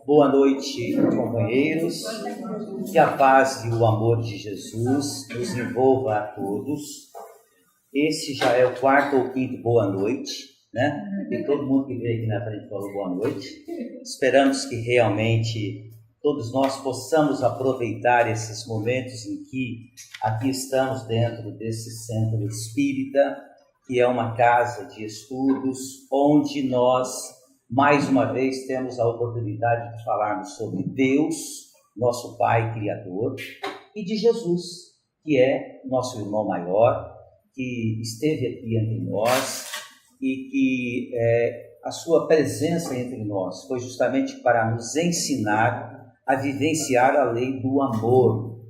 Boa noite, companheiros. Que a paz e o amor de Jesus nos envolva a todos. Esse já é o quarto ou quinto boa noite, né? E todo mundo que veio aqui na frente falou boa noite. Esperamos que realmente todos nós possamos aproveitar esses momentos em que aqui estamos dentro desse centro espírita, que é uma casa de estudos, onde nós mais uma vez temos a oportunidade de falarmos sobre Deus, nosso Pai Criador, e de Jesus, que é nosso irmão maior, que esteve aqui entre nós e que a sua presença entre nós foi justamente para nos ensinar a vivenciar a lei do amor.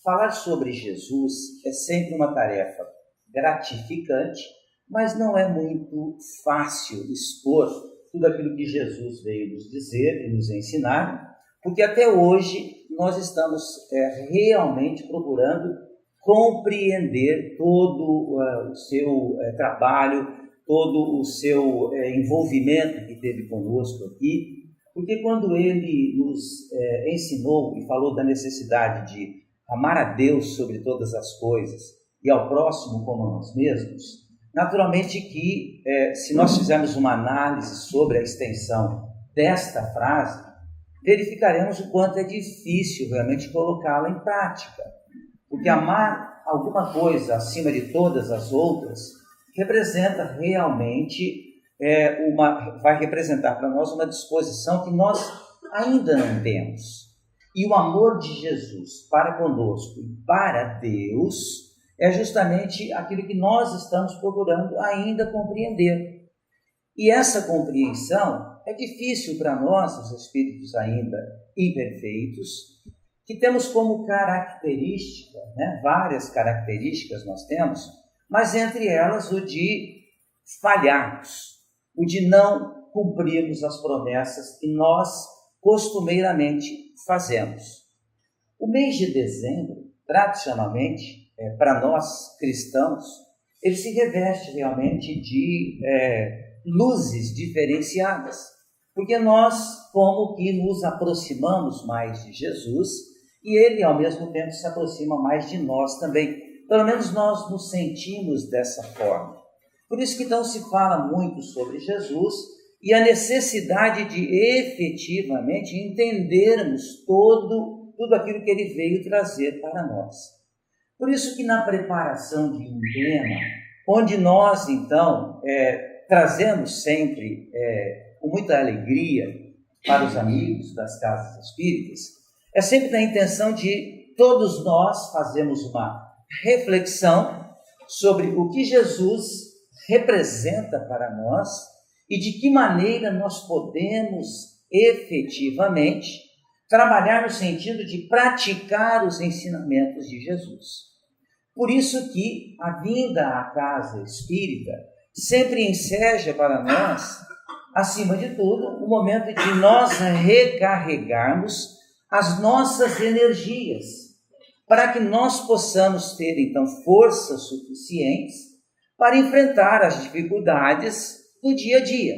Falar sobre Jesus é sempre uma tarefa gratificante, mas não é muito fácil expor tudo aquilo que Jesus veio nos dizer e nos ensinar, porque até hoje nós estamos realmente procurando compreender todo o seu trabalho, todo o seu envolvimento que teve conosco aqui, porque quando ele nos ensinou e falou da necessidade de amar a Deus sobre todas as coisas e ao próximo como a nós mesmos, naturalmente que, se nós fizermos uma análise sobre a extensão desta frase, verificaremos o quanto é difícil realmente colocá-la em prática. Porque amar alguma coisa acima de todas as outras representa realmente, vai representar para nós uma disposição que nós ainda não temos. E o amor de Jesus para conosco e para Deus é justamente aquilo que nós estamos procurando ainda compreender. E essa compreensão é difícil para nós, os espíritos ainda imperfeitos, que temos como característica, várias características nós temos, mas entre elas o de falharmos, o de não cumprirmos as promessas que nós costumeiramente fazemos. O mês de dezembro, tradicionalmente, para nós cristãos, ele se reveste realmente de luzes diferenciadas, porque nós como que nos aproximamos mais de Jesus e ele ao mesmo tempo se aproxima mais de nós também. Pelo menos nós nos sentimos dessa forma. Por isso que então se fala muito sobre Jesus e a necessidade de efetivamente entendermos tudo aquilo que ele veio trazer para nós. Por isso que na preparação de um tema, onde nós, então, trazemos sempre com muita alegria para os amigos das casas espíritas, é sempre na intenção de todos nós fazermos uma reflexão sobre o que Jesus representa para nós e de que maneira nós podemos efetivamente trabalhar no sentido de praticar os ensinamentos de Jesus. Por isso que a vinda à casa espírita sempre enseja para nós, acima de tudo, o momento de nós recarregarmos as nossas energias, para que nós possamos ter, então, forças suficientes para enfrentar as dificuldades do dia a dia.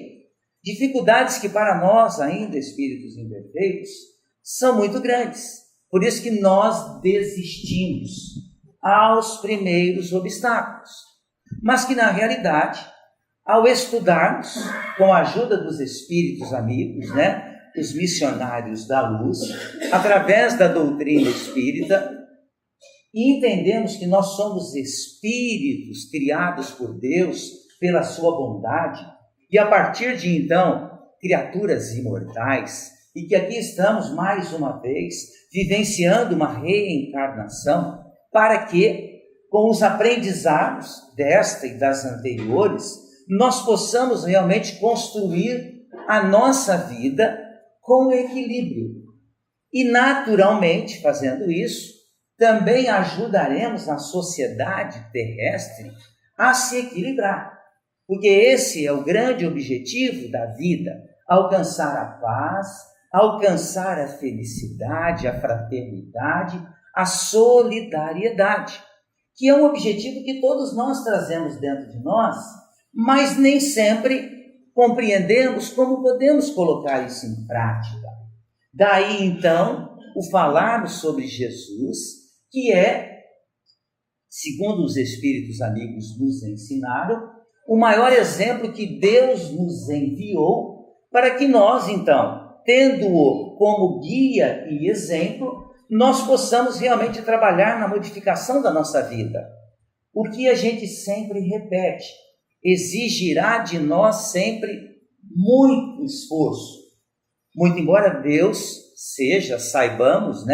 Dificuldades que para nós, ainda espíritos imperfeitos, são muito grandes. Por isso que nós desistimos aos primeiros obstáculos. Mas que, na realidade, ao estudarmos, com a ajuda dos espíritos amigos, os missionários da luz, através da doutrina espírita, e entendemos que nós somos espíritos criados por Deus pela sua bondade, e a partir de então, criaturas imortais, e que aqui estamos mais uma vez vivenciando uma reencarnação, para que, com os aprendizados desta e das anteriores, nós possamos realmente construir a nossa vida com equilíbrio. E naturalmente, fazendo isso, também ajudaremos a sociedade terrestre a se equilibrar. Porque esse é o grande objetivo da vida, alcançar a paz, alcançar a felicidade, a fraternidade, a solidariedade, que é um objetivo que todos nós trazemos dentro de nós, mas nem sempre compreendemos como podemos colocar isso em prática. Daí, então, o falarmos sobre Jesus, que é, segundo os espíritos amigos nos ensinaram, o maior exemplo que Deus nos enviou para que nós, então, tendo-o como guia e exemplo, nós possamos realmente trabalhar na modificação da nossa vida. O que a gente sempre repete, exigirá de nós sempre muito esforço. Muito embora Deus seja, saibamos,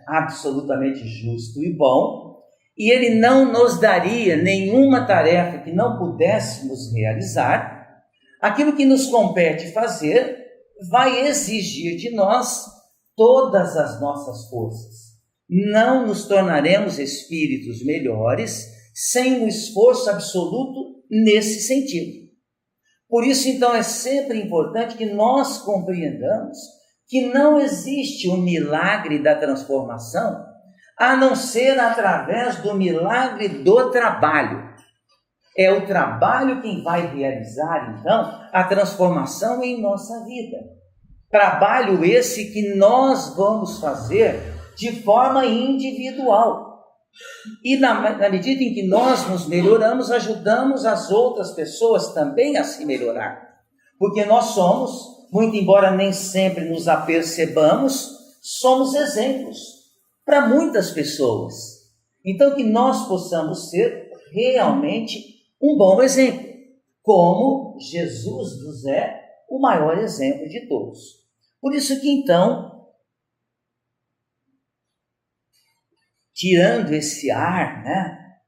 absolutamente justo e bom, e Ele não nos daria nenhuma tarefa que não pudéssemos realizar, aquilo que nos compete fazer vai exigir de nós todas as nossas forças. Não nos tornaremos espíritos melhores sem um esforço absoluto nesse sentido. Por isso, então, é sempre importante que nós compreendamos que não existe um milagre da transformação a não ser através do milagre do trabalho. É o trabalho quem vai realizar, então, a transformação em nossa vida. Trabalho esse que nós vamos fazer de forma individual. E na medida em que nós nos melhoramos, ajudamos as outras pessoas também a se melhorar. Porque nós somos, muito embora nem sempre nos apercebamos, somos exemplos para muitas pessoas. Então que nós possamos ser realmente um bom exemplo, como Jesus nos é o maior exemplo de todos. Por isso que então, tirando esse ar,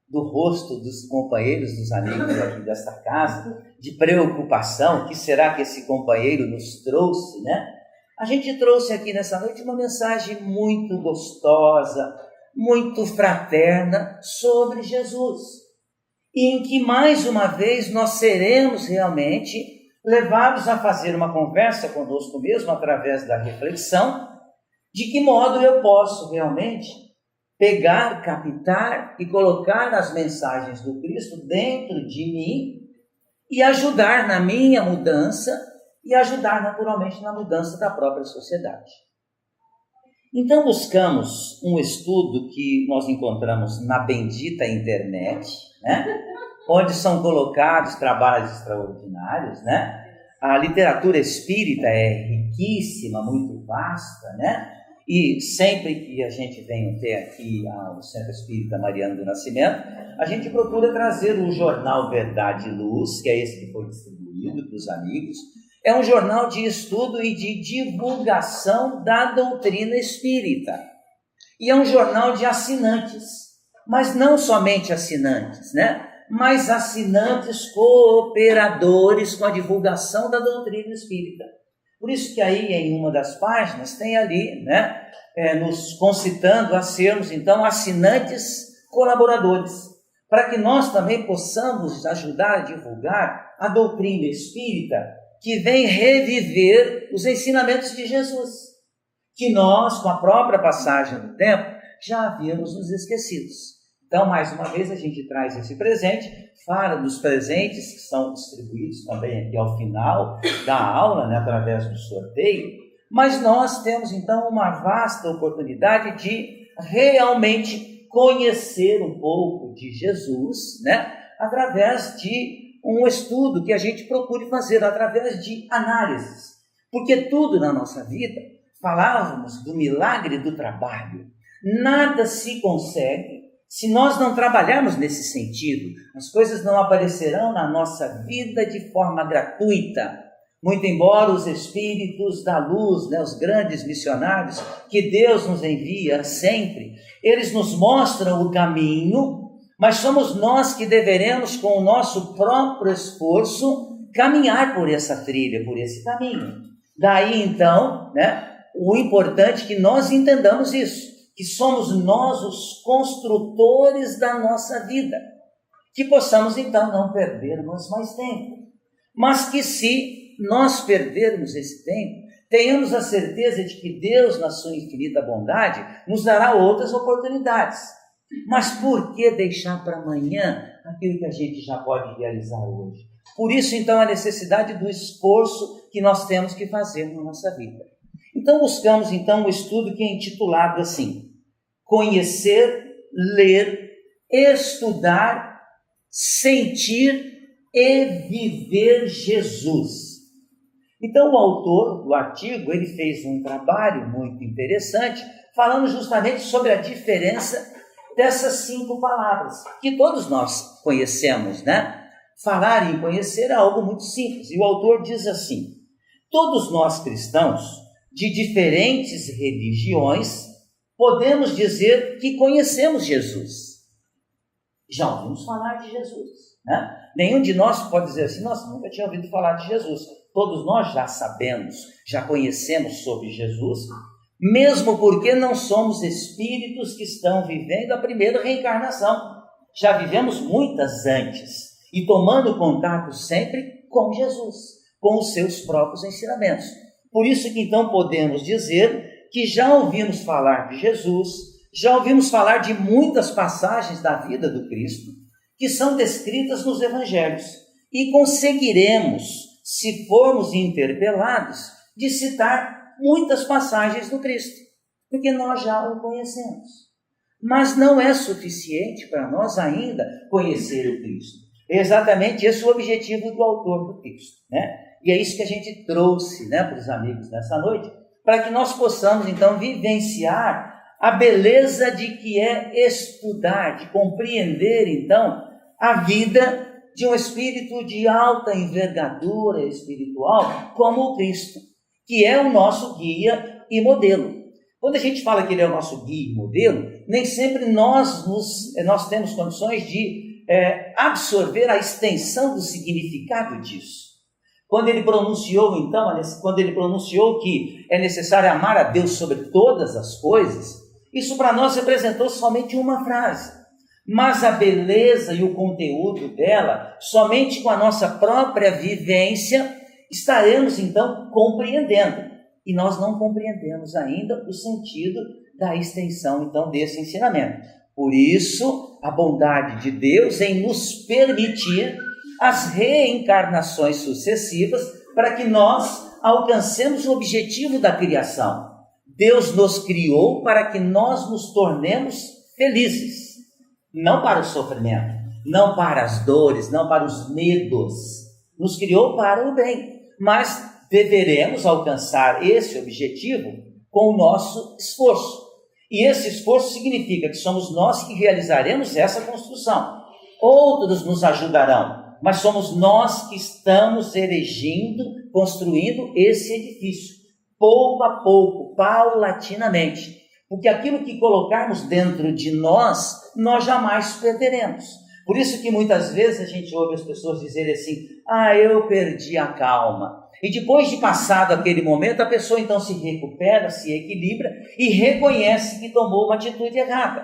do rosto dos companheiros, dos amigos aqui desta casa, de preocupação, o que será que esse companheiro nos trouxe, A gente trouxe aqui nessa noite uma mensagem muito gostosa, muito fraterna sobre Jesus, e em que mais uma vez nós seremos realmente levados a fazer uma conversa conosco mesmo através da reflexão, de que modo eu posso realmente pegar, captar e colocar as mensagens do Cristo dentro de mim e ajudar na minha mudança e ajudar naturalmente na mudança da própria sociedade. Então buscamos um estudo que nós encontramos na bendita internet, onde são colocados trabalhos extraordinários, A literatura espírita é riquíssima, muito vasta, E sempre que a gente vem até aqui ao Centro Espírita Mariano do Nascimento, a gente procura trazer o jornal Verdade e Luz, que é esse que foi distribuído para os amigos. É um jornal de estudo e de divulgação da doutrina espírita. E é um jornal de assinantes, mas não somente assinantes, né? Mas assinantes cooperadores com a divulgação da doutrina espírita. Por isso que aí, em uma das páginas, tem ali, né, nos concitando a sermos, então, assinantes colaboradores, para que nós também possamos ajudar a divulgar a doutrina espírita, que vem reviver os ensinamentos de Jesus, que nós, com a própria passagem do tempo, já havíamos nos esquecidos. Então, mais uma vez, a gente traz esse presente, fala dos presentes que são distribuídos também aqui ao final da aula, né, através do sorteio, mas nós temos, então, uma vasta oportunidade de realmente conhecer um pouco de Jesus, né, através de um estudo que a gente procure fazer, através de análises. Porque tudo na nossa vida, falávamos do milagre do trabalho, nada se consegue se nós não trabalharmos nesse sentido. As coisas não aparecerão na nossa vida de forma gratuita. Muito embora os espíritos da luz, né, os grandes missionários que Deus nos envia sempre, eles nos mostram o caminho, mas somos nós que deveremos, com o nosso próprio esforço, caminhar por essa trilha, por esse caminho. Daí, então, né, o importante é que nós entendamos isso, que somos nós os construtores da nossa vida, que possamos então não perdermos mais tempo, mas que se nós perdermos esse tempo, tenhamos a certeza de que Deus, na sua infinita bondade, nos dará outras oportunidades. Mas por que deixar para amanhã aquilo que a gente já pode realizar hoje? Por isso então a necessidade do esforço que nós temos que fazer na nossa vida. Então buscamos então um estudo que é intitulado assim: conhecer, ler, estudar, sentir e viver Jesus. Então o autor do artigo, ele fez um trabalho muito interessante, falando justamente sobre a diferença dessas 5 palavras, que todos nós conhecemos, né? Falar e conhecer é algo muito simples. E o autor diz assim: todos nós cristãos, de diferentes religiões, podemos dizer que conhecemos Jesus. Já ouvimos falar de Jesus, né? Nenhum de nós pode dizer assim: nossa, nunca tinha ouvido falar de Jesus. Todos nós já sabemos, já conhecemos sobre Jesus, mesmo porque não somos espíritos que estão vivendo a primeira reencarnação. Já vivemos muitas antes e tomando contato sempre com Jesus, com os seus próprios ensinamentos. Por isso que então podemos dizer que já ouvimos falar de Jesus, já ouvimos falar de muitas passagens da vida do Cristo que são descritas nos evangelhos, e conseguiremos, se formos interpelados, de citar muitas passagens do Cristo, porque nós já o conhecemos. Mas não é suficiente para nós ainda conhecer o Cristo. É exatamente esse o objetivo do autor do texto, né? E é isso que a gente trouxe, né, para os amigos nessa noite, para que nós possamos então vivenciar a beleza de que é estudar, de compreender então a vida de um espírito de alta envergadura espiritual como o Cristo, que é o nosso guia e modelo. Quando a gente fala que ele é o nosso guia e modelo, nem sempre nós temos condições de absorver a extensão do significado disso. Quando ele pronunciou, então, que é necessário amar a Deus sobre todas as coisas, isso para nós representou somente uma frase. Mas a beleza e o conteúdo dela, somente com a nossa própria vivência, estaremos então compreendendo. E nós não compreendemos ainda o sentido da extensão então desse ensinamento. Por isso, a bondade de Deus em nos permitir as reencarnações sucessivas para que nós alcancemos o objetivo da criação. Deus nos criou para que nós nos tornemos felizes, não para o sofrimento, não para as dores, não para os medos. Nos criou para o bem, mas deveremos alcançar esse objetivo com o nosso esforço. E esse esforço significa que somos nós que realizaremos essa construção. Outros nos ajudarão, mas somos nós que estamos erigindo, construindo esse edifício, pouco a pouco, paulatinamente. Porque aquilo que colocarmos dentro de nós, nós jamais perderemos. Por isso que muitas vezes a gente ouve as pessoas dizerem assim: eu perdi a calma. E depois de passado aquele momento, a pessoa então se recupera, se equilibra e reconhece que tomou uma atitude errada.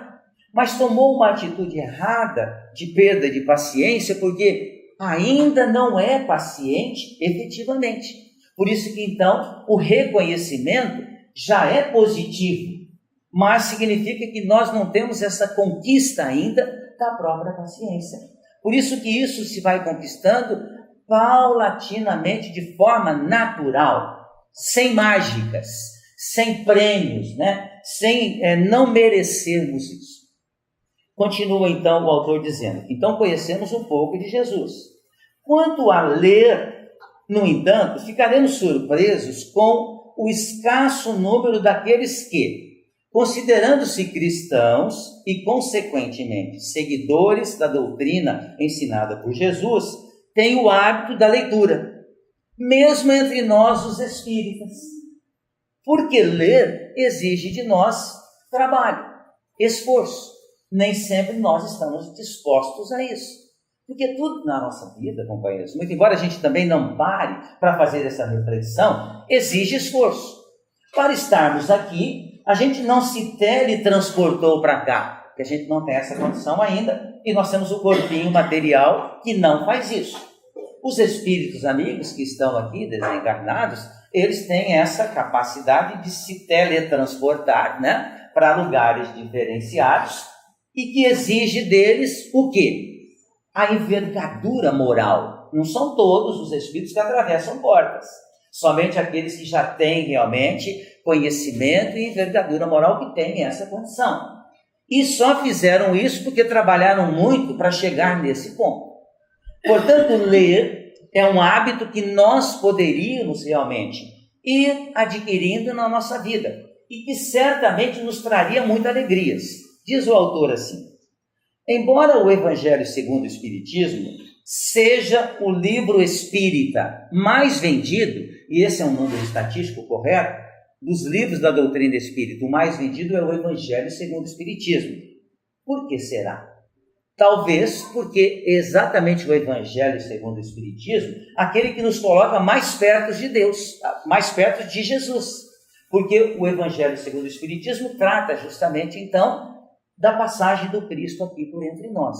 Mas tomou uma atitude errada de perda de paciência porque ainda não é paciente efetivamente. Por isso que então o reconhecimento já é positivo, mas significa que nós não temos essa conquista ainda da própria paciência. Por isso que isso se vai conquistando paulatinamente, de forma natural, sem mágicas, sem prêmios, sem não merecermos isso. Continua então o autor dizendo: então conhecemos um pouco de Jesus. Quanto a ler, no entanto, ficaremos surpresos com o escasso número daqueles que, considerando-se cristãos e, consequentemente, seguidores da doutrina ensinada por Jesus, têm o hábito da leitura, mesmo entre nós os espíritas. Porque ler exige de nós trabalho, esforço. Nem sempre nós estamos dispostos a isso. Porque tudo na nossa vida, companheiros, muito embora a gente também não pare para fazer essa reflexão, exige esforço. Para estarmos aqui, a gente não se teletransportou para cá, porque a gente não tem essa condição ainda, e nós temos o corpinho material que não faz isso. Os espíritos amigos que estão aqui, desencarnados, eles têm essa capacidade de se teletransportar, para lugares diferenciados, e que exige deles o quê? A envergadura moral. Não são todos os espíritos que atravessam portas, somente aqueles que já têm realmente conhecimento e envergadura moral que têm essa condição. E só fizeram isso porque trabalharam muito para chegar nesse ponto. Portanto, ler é um hábito que nós poderíamos realmente ir adquirindo na nossa vida e que certamente nos traria muitas alegrias. Diz o autor assim: embora o Evangelho segundo o Espiritismo seja o livro espírita mais vendido, e esse é um número estatístico correto, dos livros da doutrina espírita, o mais vendido é o Evangelho segundo o Espiritismo. Por que será? Talvez porque exatamente o Evangelho segundo o Espiritismo, aquele que nos coloca mais perto de Deus, mais perto de Jesus. Porque o Evangelho segundo o Espiritismo trata justamente então da passagem do Cristo aqui por entre nós.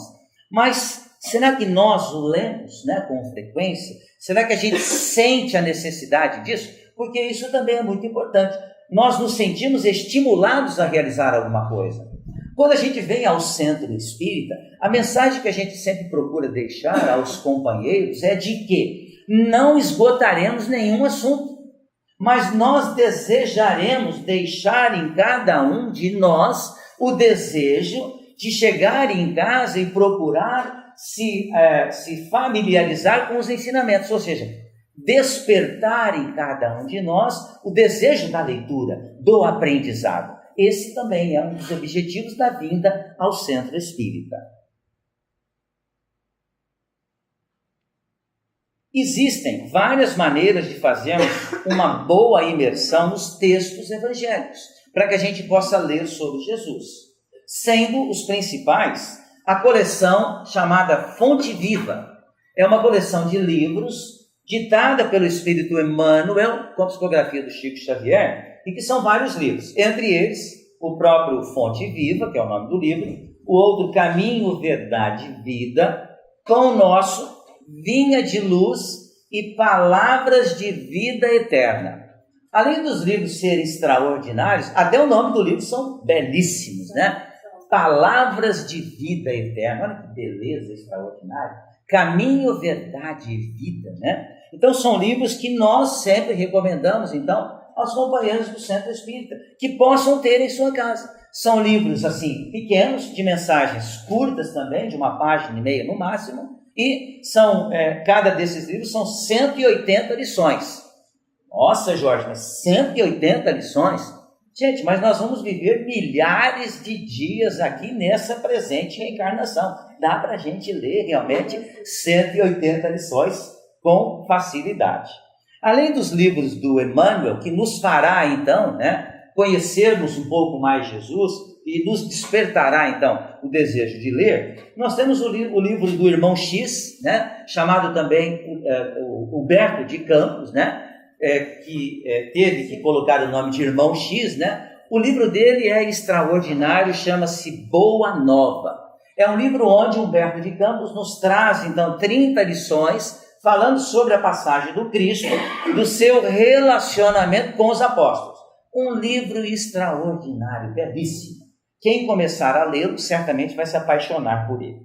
Mas será que nós o lemos com frequência? Será que a gente sente a necessidade disso? Porque isso também é muito importante. Nós nos sentimos estimulados a realizar alguma coisa. Quando a gente vem ao centro espírita, a mensagem que a gente sempre procura deixar aos companheiros é de que não esgotaremos nenhum assunto, mas nós desejaremos deixar em cada um de nós o desejo de chegar em casa e procurar se familiarizar com os ensinamentos, ou seja, despertar em cada um de nós o desejo da leitura, do aprendizado. Esse também é um dos objetivos da vinda ao centro espírita. Existem várias maneiras de fazermos uma boa imersão nos textos evangélicos, para que a gente possa ler sobre Jesus, sendo os principais a coleção chamada Fonte Viva. É uma coleção de livros ditada pelo Espírito Emmanuel, com a psicografia do Chico Xavier, e que são vários livros, entre eles o próprio Fonte Viva, que é o nome do livro, o outro Caminho, Verdade e Vida, com o nosso Vinha de Luz e Palavras de Vida Eterna. Além dos livros serem extraordinários, até o nome do livro são belíssimos, Palavras de Vida Eterna. Olha que beleza extraordinária. Caminho, Verdade e Vida, Então são livros que nós sempre recomendamos, então, aos companheiros do Centro Espírita, que possam ter em sua casa. São livros, assim, pequenos, de mensagens curtas também, de uma página e meia no máximo, e cada desses livros são 180 lições. Nossa, Jorge, mas 180 lições? Gente, mas nós vamos viver milhares de dias aqui nessa presente reencarnação. Dá para a gente ler realmente 180 lições com facilidade. Além dos livros do Emmanuel, que nos fará então, conhecermos um pouco mais Jesus e nos despertará então o desejo de ler, nós temos o livro do Irmão X, chamado também Humberto de Campos, que teve que colocar o nome de Irmão X, O livro dele é extraordinário, chama-se Boa Nova. É um livro onde Humberto de Campos nos traz, então, 30 lições, falando sobre a passagem do Cristo, do seu relacionamento com os apóstolos. Um livro extraordinário, belíssimo. Quem começar a lê-lo, certamente vai se apaixonar por ele.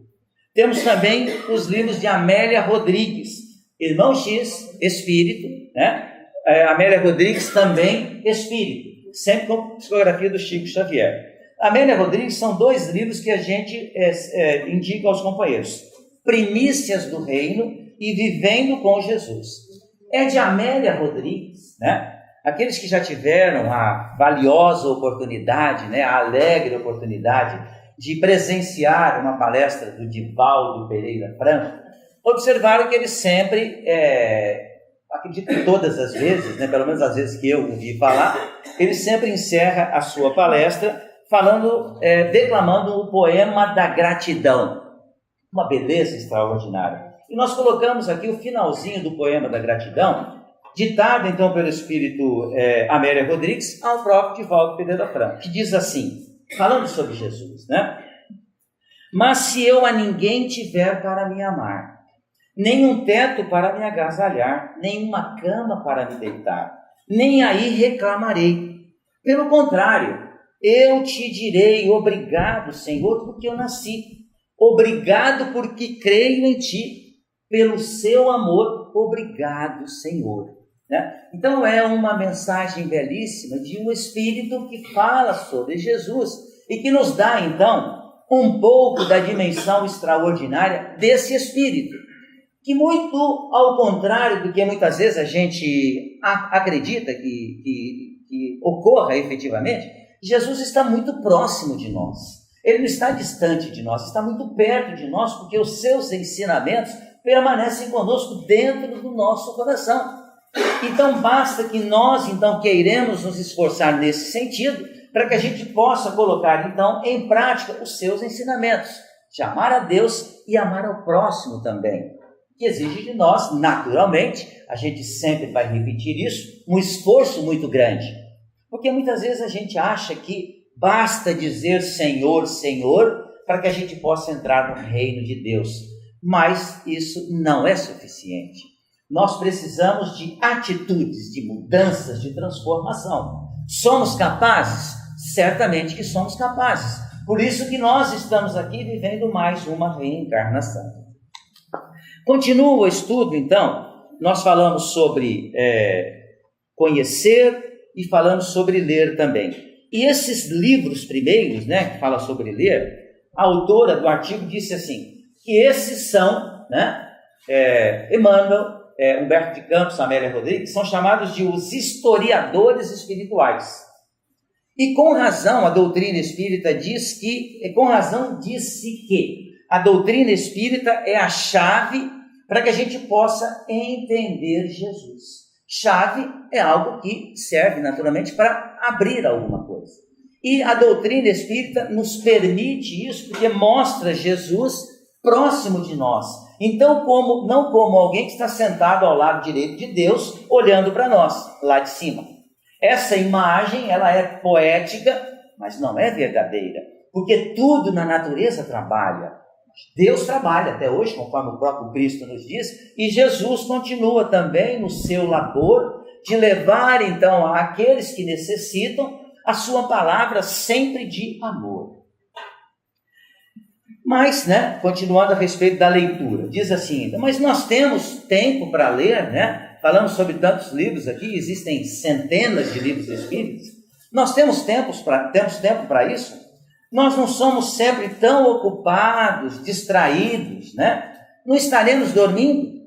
Temos também os livros de Amélia Rodrigues, Irmão X, Espírito, Amélia Rodrigues também Espírito, sempre com psicografia do Chico Xavier. Amélia Rodrigues são 2 livros que a gente indica aos companheiros: Primícias do Reino e Vivendo com Jesus. É de Amélia Rodrigues, aqueles que já tiveram a valiosa oportunidade, a alegre oportunidade de presenciar uma palestra do Divaldo Pereira Franco, observaram que ele sempre, acredito que todas as vezes, pelo menos as vezes que eu ouvi falar, ele sempre encerra a sua palestra declamando o poema da gratidão. Uma beleza extraordinária. E nós colocamos aqui o finalzinho do poema da gratidão, ditado então pelo Espírito Amélia Rodrigues ao próprio Divaldo Pereira Franco, que diz assim, falando sobre Jesus, Mas se eu a ninguém tiver para me amar, nem um teto para me agasalhar, nem uma cama para me deitar, nem aí reclamarei. Pelo contrário, eu te direi: obrigado, Senhor, porque eu nasci. Obrigado porque creio em ti. Pelo seu amor, obrigado, Senhor. Então é uma mensagem belíssima de um Espírito que fala sobre Jesus e que nos dá então um pouco da dimensão extraordinária desse Espírito, que muito ao contrário do que muitas vezes a gente acredita que ocorra efetivamente, Jesus está muito próximo de nós. Ele não está distante de nós, está muito perto de nós, porque os seus ensinamentos permanecem conosco dentro do nosso coração. Então basta que nós então queiramos nos esforçar nesse sentido, para que a gente possa colocar então em prática os seus ensinamentos, de amar a Deus e amar ao próximo também, que exige de nós, naturalmente, a gente sempre vai repetir isso, um esforço muito grande, porque muitas vezes a gente acha que basta dizer Senhor, Senhor, para que a gente possa entrar no reino de Deus, mas isso não é suficiente. Nós precisamos de atitudes, de mudanças, de transformação. Somos capazes? Certamente que somos capazes. Por isso que nós estamos aqui vivendo mais uma reencarnação. Continua o estudo, então. Nós falamos sobre conhecer e falamos sobre ler também. E esses livros primeiros, que falam sobre ler, a autora do artigo disse assim, que esses são, Emmanuel, Humberto de Campos, Amélia Rodrigues, são chamados de os historiadores espirituais. E com razão a doutrina espírita disse que a doutrina espírita é a chave para que a gente possa entender Jesus. Chave é algo que serve naturalmente para abrir alguma coisa. E a doutrina espírita nos permite isso, porque mostra Jesus próximo de nós. Então, não como alguém que está sentado ao lado direito de Deus, olhando para nós, lá de cima. Essa imagem, ela é poética, mas não é verdadeira, porque tudo na natureza trabalha. Deus trabalha até hoje, conforme o próprio Cristo nos diz, e Jesus continua também no seu labor de levar, então, àqueles que necessitam a sua palavra sempre de amor. Mas, continuando a respeito da leitura, diz assim, mas nós temos tempo para ler, falamos sobre tantos livros aqui, existem centenas de livros espíritas, nós temos tempo para isso? Nós não somos sempre tão ocupados, distraídos, Não estaremos dormindo?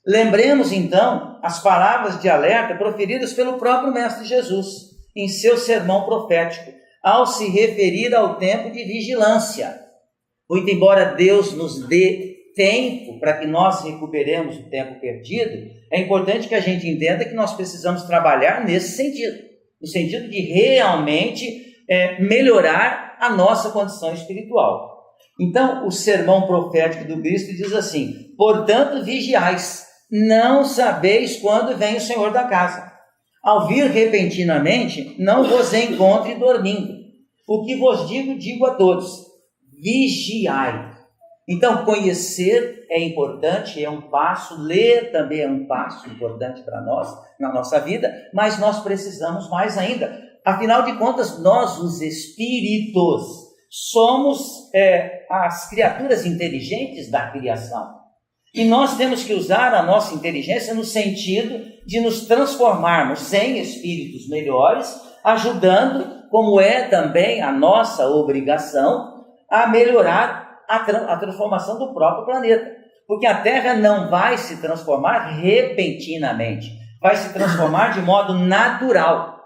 Lembremos então as palavras de alerta proferidas pelo próprio Mestre Jesus. em seu sermão profético, ao se referir ao tempo de vigilância. Muito embora Deus nos dê tempo para que nós recuperemos o tempo perdido, é importante que a gente entenda que nós precisamos trabalhar nesse sentido, no sentido de realmente melhorar a nossa condição espiritual. Então, o sermão profético do Cristo diz assim: portanto, vigiais, não sabeis quando vem o Senhor da casa. Ao vir repentinamente, não vos encontre dormindo. O que vos digo, digo a todos: vigiai. Então, conhecer é importante, é um passo, ler também é um passo importante para nós, na nossa vida, mas nós precisamos mais ainda. Afinal de contas, nós, os espíritos, somos as criaturas inteligentes da criação. E nós temos que usar a nossa inteligência no sentido de nos transformarmos em espíritos melhores, ajudando, como é também a nossa obrigação, a melhorar a transformação do próprio planeta. Porque a Terra não vai se transformar repentinamente, vai se transformar de modo natural.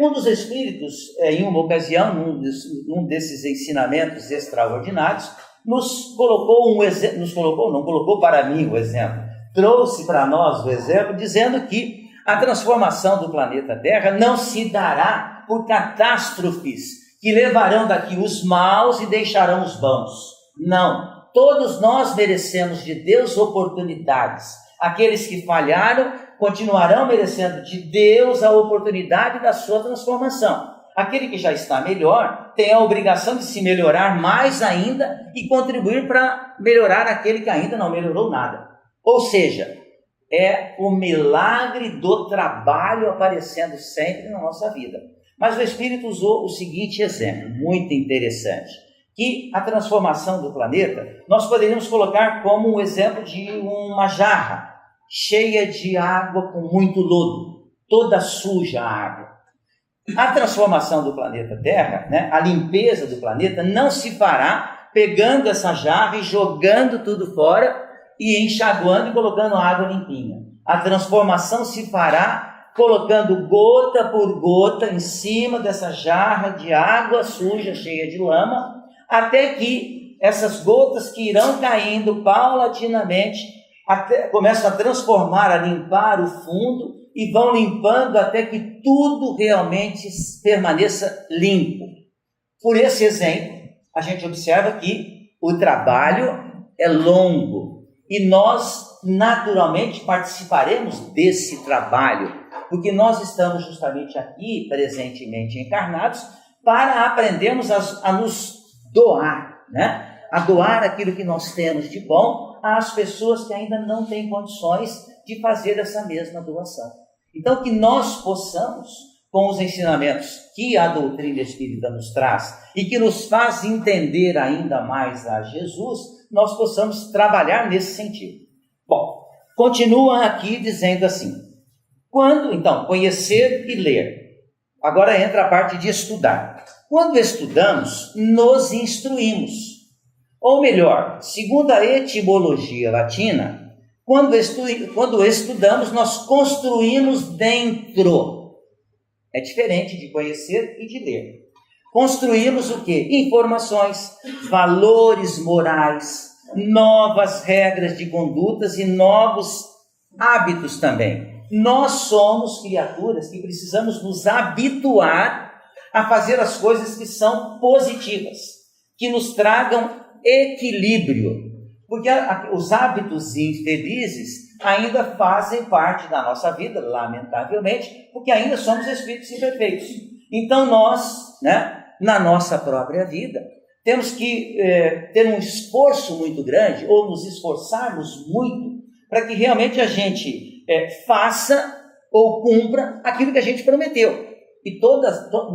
Um dos espíritos, em uma ocasião, num desses ensinamentos extraordinários, não colocou para mim o exemplo, trouxe para nós o exemplo, dizendo que a transformação do planeta Terra não se dará por catástrofes que levarão daqui os maus e deixarão os bons. Não, todos nós merecemos de Deus oportunidades. Aqueles que falharam continuarão merecendo de Deus a oportunidade da sua transformação. Aquele que já está melhor tem a obrigação de se melhorar mais ainda e contribuir para melhorar aquele que ainda não melhorou nada. Ou seja, é o milagre do trabalho aparecendo sempre na nossa vida. Mas o Espírito usou o seguinte exemplo, muito interessante, que a transformação do planeta nós poderíamos colocar como um exemplo de uma jarra cheia de água com muito lodo, toda suja a água. A transformação do planeta Terra, a limpeza do planeta, não se fará pegando essa jarra e jogando tudo fora e enxaguando e colocando água limpinha. A transformação se fará colocando gota por gota em cima dessa jarra de água suja, cheia de lama, até que essas gotas que irão caindo paulatinamente começam a transformar, a limpar o fundo e vão limpando até que tudo realmente permaneça limpo. Por esse exemplo, a gente observa que o trabalho é longo e nós naturalmente participaremos desse trabalho, porque nós estamos justamente aqui, presentemente encarnados, para aprendermos a nos doar, a doar aquilo que nós temos de bom às pessoas que ainda não têm condições de fazer essa mesma doação. Então, que nós possamos, com os ensinamentos que a doutrina espírita nos traz e que nos faz entender ainda mais a Jesus, nós possamos trabalhar nesse sentido. Bom, continua aqui dizendo assim: então, conhecer e ler. Agora entra a parte de estudar. Quando estudamos, nos instruímos. Ou melhor, segundo a etimologia latina, quando estudamos, nós construímos dentro. É diferente de conhecer e de ler. Construímos o quê? Informações, valores morais, novas regras de condutas e novos hábitos também. Nós somos criaturas que precisamos nos habituar a fazer as coisas que são positivas, que nos tragam equilíbrio. Porque os hábitos infelizes ainda fazem parte da nossa vida, lamentavelmente, porque ainda somos espíritos imperfeitos. Então nós, na nossa própria vida, temos que ter um esforço muito grande, ou nos esforçarmos muito, para que realmente a gente faça ou cumpra aquilo que a gente prometeu. E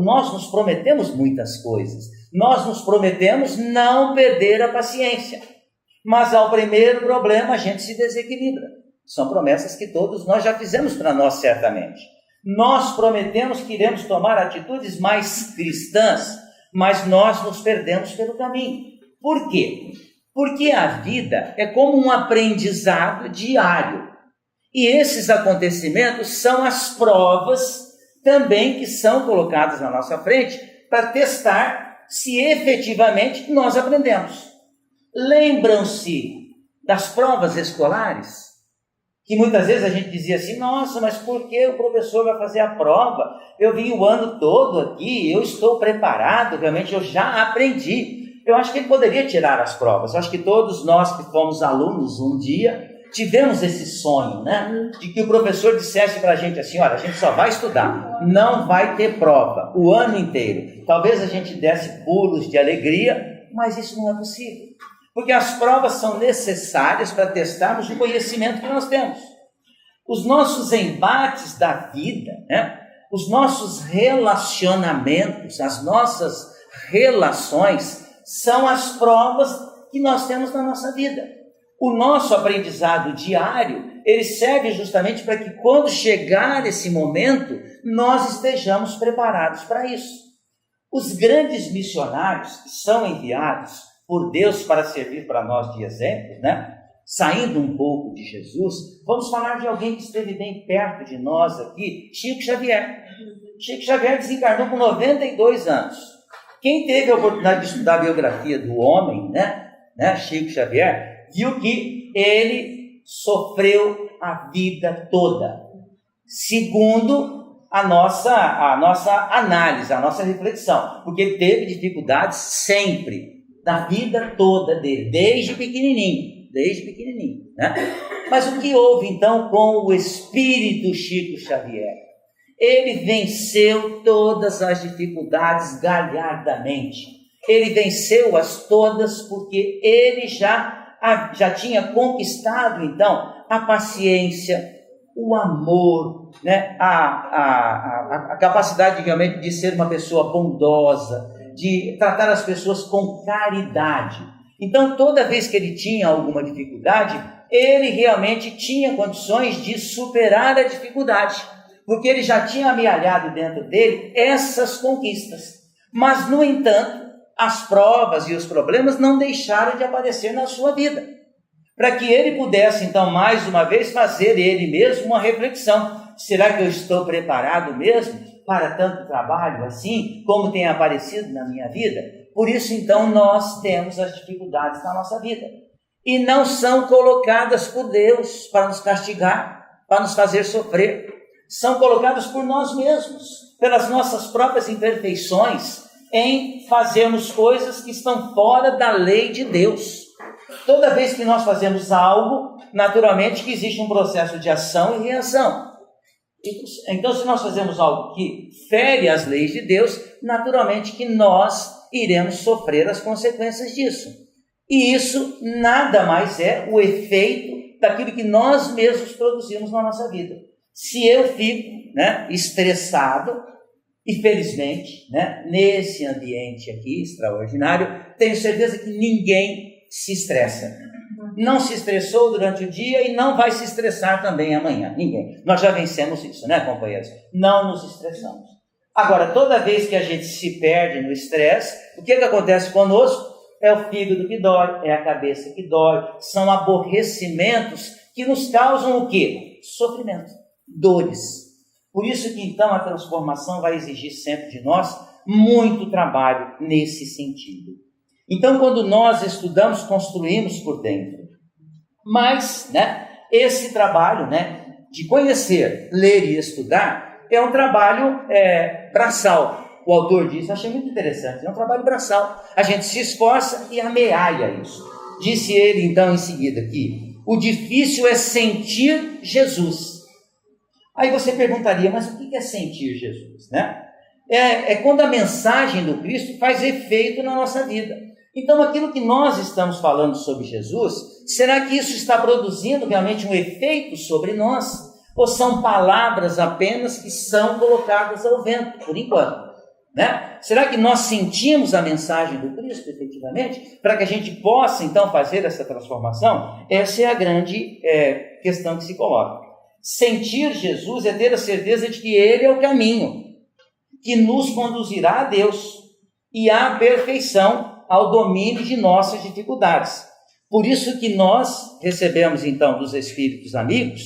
nós nos prometemos muitas coisas. Nós nos prometemos não perder a paciência. Mas ao primeiro problema a gente se desequilibra. São promessas que todos nós já fizemos para nós certamente. Nós prometemos que iremos tomar atitudes mais cristãs, mas nós nos perdemos pelo caminho. Por quê? Porque a vida é como um aprendizado diário. E esses acontecimentos são as provas também que são colocadas na nossa frente para testar se efetivamente nós aprendemos. Lembram-se das provas escolares? Que muitas vezes a gente dizia assim, nossa, mas por que o professor vai fazer a prova? Eu vim o ano todo aqui, eu estou preparado, realmente eu já aprendi. Eu acho que ele poderia tirar as provas. Eu acho que todos nós que fomos alunos um dia, tivemos esse sonho, né? De que o professor dissesse para a gente assim, olha, a gente só vai estudar, não vai ter prova o ano inteiro. Talvez a gente desse pulos de alegria, mas isso não é possível. Porque as provas são necessárias para testarmos o conhecimento que nós temos. Os nossos embates da vida, né? Os nossos relacionamentos, as nossas relações, são as provas que nós temos na nossa vida. O nosso aprendizado diário, ele serve justamente para que quando chegar esse momento, nós estejamos preparados para isso. Os grandes missionários que são enviados por Deus para servir para nós de exemplo, né? Saindo um pouco de Jesus, vamos falar de alguém que esteve bem perto de nós aqui, Chico Xavier. Chico Xavier desencarnou com 92 anos. Quem teve a oportunidade de estudar a biografia do homem, né? Chico Xavier, viu que ele sofreu a vida toda, segundo a nossa análise, a nossa reflexão, porque ele teve dificuldades sempre, da vida toda dele, desde pequenininho, né? Mas o que houve então com o espírito Chico Xavier? Ele venceu todas as dificuldades galhardamente, ele venceu-as todas porque ele já tinha conquistado então a paciência, o amor, né? a capacidade realmente de ser uma pessoa bondosa, de tratar as pessoas com caridade. Então, toda vez que ele tinha alguma dificuldade, ele realmente tinha condições de superar a dificuldade, porque ele já tinha amealhado dentro dele essas conquistas. Mas, no entanto, as provas e os problemas não deixaram de aparecer na sua vida, para que ele pudesse, então, mais uma vez, fazer ele mesmo uma reflexão. Será que eu estou preparado mesmo para tanto trabalho assim, como tem aparecido na minha vida? Por isso, então, nós temos as dificuldades na nossa vida. E não são colocadas por Deus para nos castigar, para nos fazer sofrer. São colocadas por nós mesmos, pelas nossas próprias imperfeições, em fazermos coisas que estão fora da lei de Deus. Toda vez que nós fazemos algo, naturalmente que existe um processo de ação e reação. Então, se nós fazemos algo que fere as leis de Deus, naturalmente que nós iremos sofrer as consequências disso. E isso nada mais é o efeito daquilo que nós mesmos produzimos na nossa vida. Se eu fico, estressado, e felizmente, nesse ambiente aqui extraordinário, tenho certeza que ninguém se estressa. Não se estressou durante o dia e não vai se estressar também amanhã. Ninguém. Nós já vencemos isso, companheiros? Não nos estressamos. Agora, toda vez que a gente se perde no estresse, o que acontece conosco? É o fígado que dói, é a cabeça que dói, são aborrecimentos que nos causam o quê? Sofrimento, dores. Por isso que então a transformação vai exigir sempre de nós muito trabalho nesse sentido. Então, quando nós estudamos, construímos por dentro. Mas, esse trabalho, de conhecer, ler e estudar, é um trabalho braçal. O autor diz, achei muito interessante, é um trabalho braçal. A gente se esforça e amealha isso. Disse ele, então, em seguida aqui, o difícil é sentir Jesus. Aí você perguntaria, mas o que é sentir Jesus? É quando a mensagem do Cristo faz efeito na nossa vida. Então, aquilo que nós estamos falando sobre Jesus, será que isso está produzindo realmente um efeito sobre nós? Ou são palavras apenas que são colocadas ao vento, por enquanto? Será que nós sentimos a mensagem do Cristo, efetivamente, para que a gente possa, então, fazer essa transformação? Essa é a grande questão que se coloca. Sentir Jesus é ter a certeza de que Ele é o caminho, que nos conduzirá a Deus e à perfeição, ao domínio de nossas dificuldades. Por isso que nós recebemos, então, dos Espíritos amigos,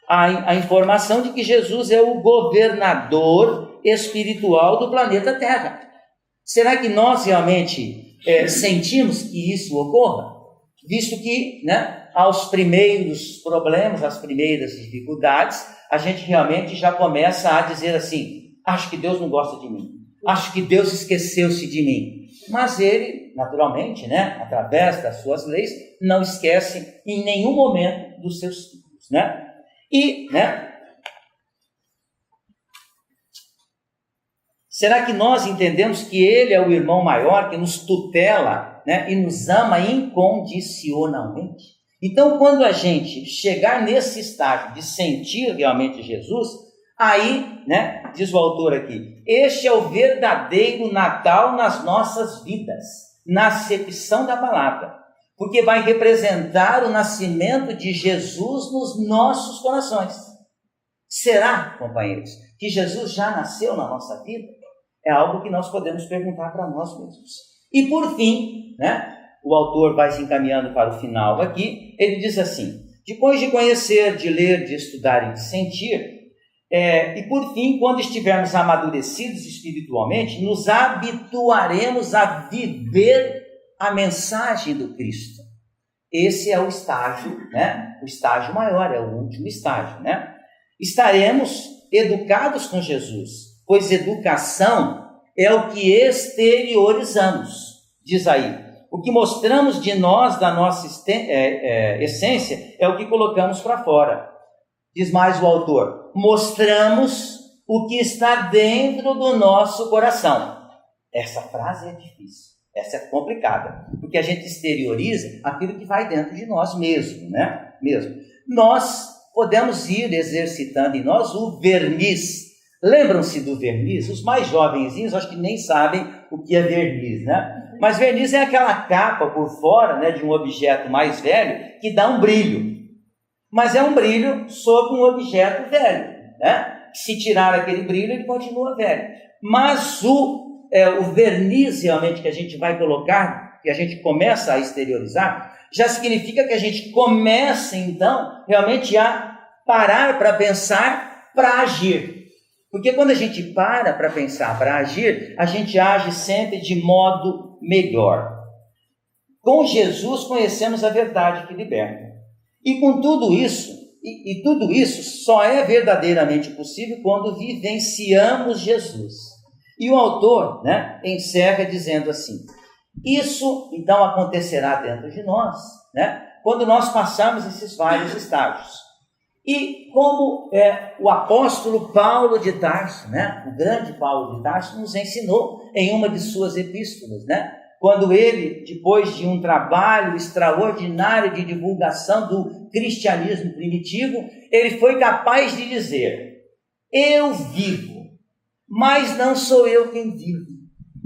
a informação de que Jesus é o governador espiritual do planeta Terra. Será que nós realmente sentimos que isso ocorra? Visto que, né, aos primeiros problemas, às primeiras dificuldades, a gente realmente já começa a dizer assim: acho que Deus não gosta de mim, acho que Deus esqueceu-se de mim. Mas ele, naturalmente, né, através das suas leis, não esquece em nenhum momento dos seus filhos, né? E, né, será que nós entendemos que ele é o irmão maior que nos tutela, né, e nos ama incondicionalmente? Então, quando a gente chegar nesse estágio de sentir realmente Jesus, aí, né, diz o autor aqui, este é o verdadeiro Natal nas nossas vidas, na acepção da palavra, porque vai representar o nascimento de Jesus nos nossos corações. Será, companheiros, que Jesus já nasceu na nossa vida? É algo que nós podemos perguntar para nós mesmos. E por fim, né, o autor vai se encaminhando para o final aqui, ele diz assim: depois de conhecer, de ler, de estudar e de sentir, e por fim, quando estivermos amadurecidos espiritualmente, nos habituaremos a viver a mensagem do Cristo. Esse é o estágio, né? O estágio maior, é o último estágio, né? Estaremos educados com Jesus, pois educação é o que exteriorizamos, diz aí. O que mostramos de nós, da nossa essência, é o que colocamos para fora. Diz mais o autor: mostramos o que está dentro do nosso coração. Essa frase é difícil, essa é complicada, porque a gente exterioriza aquilo que vai dentro de nós mesmo, né? Nós podemos ir exercitando em nós o verniz. Lembram-se do verniz? Os mais jovenzinhos acho que nem sabem o que é verniz, né? Mas verniz é aquela capa por fora, né, de um objeto mais velho que dá um brilho. Mas é um brilho sobre um objeto velho, né? Se tirar aquele brilho, ele continua velho. Mas o verniz realmente que a gente vai colocar, que a gente começa a exteriorizar, já significa que a gente começa então realmente a parar para pensar, para agir. Porque quando a gente para pensar, para agir, a gente age sempre de modo melhor. Com Jesus conhecemos a verdade que liberta. E com tudo isso, tudo isso só é verdadeiramente possível quando vivenciamos Jesus. E o autor, né, encerra dizendo assim: isso então acontecerá dentro de nós, né, quando nós passarmos esses vários estágios. E como o apóstolo Paulo de Tarso, né, o grande Paulo de Tarso, nos ensinou em uma de suas epístolas, né, quando ele, depois de um trabalho extraordinário de divulgação do cristianismo primitivo, ele foi capaz de dizer: eu vivo, mas não sou eu quem vive,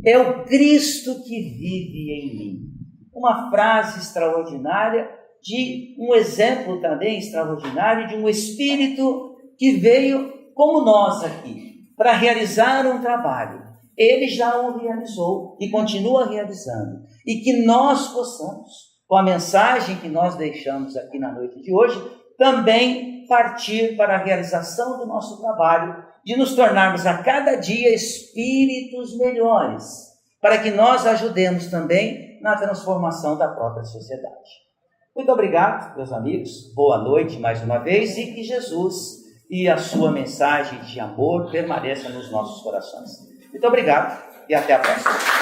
é o Cristo que vive em mim. Uma frase extraordinária, de um exemplo também extraordinário de um espírito que veio como nós aqui, para realizar um trabalho. Ele já o realizou e continua realizando. E que nós possamos, com a mensagem que nós deixamos aqui na noite de hoje, também partir para a realização do nosso trabalho, de nos tornarmos a cada dia espíritos melhores, para que nós ajudemos também na transformação da própria sociedade. Muito obrigado, meus amigos. Boa noite mais uma vez e que Jesus e a sua mensagem de amor permaneçam nos nossos corações. Muito obrigado e até a próxima.